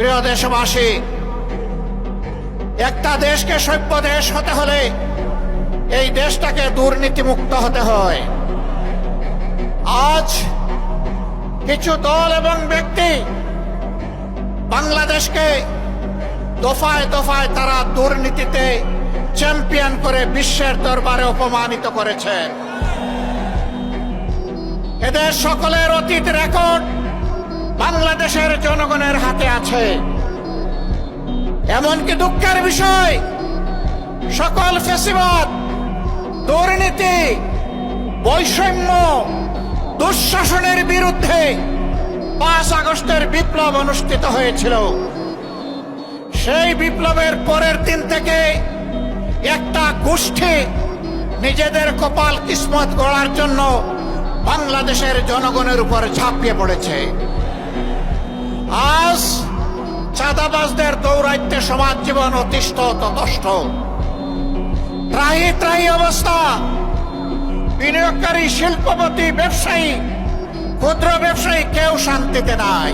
প্রিয় দেশবাসী, একটা দেশকে সভ্য দেশ হতে হলে এই দেশটাকে দুর্নীতিমুক্ত হতে হয়। আজ কিছু দল এবং ব্যক্তি বাংলাদেশকে দফায় দফায় তারা দুর্নীতিতে চ্যাম্পিয়ন করে বিশ্বের দরবারে অপমানিত করেছে। এদের সকলের অতীত রেকর্ড বাংলাদেশের জনগণের হাতে আছে। এমনকি দুঃখের বিষয়, সকল ফ্যাসিবাদ, দুর্নীতি, বৈষম্য, দুঃশাসনের বিরুদ্ধে 5 আগস্টের বিপ্লব অনুষ্ঠিত হয়েছিল। সেই বিপ্লবের পরের দিন থেকে একটা গোষ্ঠী নিজেদের কপাল কিসমত গড়ার জন্য বাংলাদেশের জনগণের উপর ঝাঁপিয়ে পড়েছে। আজ চাঁদাবাজদের দৌরাত্ম্যে সমাজ জীবন অতিষ্ঠ ততষ্ট, ত্রাহি ত্রাহি অবস্থা। বিনিয়োগকারী, শিল্পপতি, ব্যবসায়ী, ক্ষুদ্র ব্যবসায়ী কেউ শান্তিতে নাই।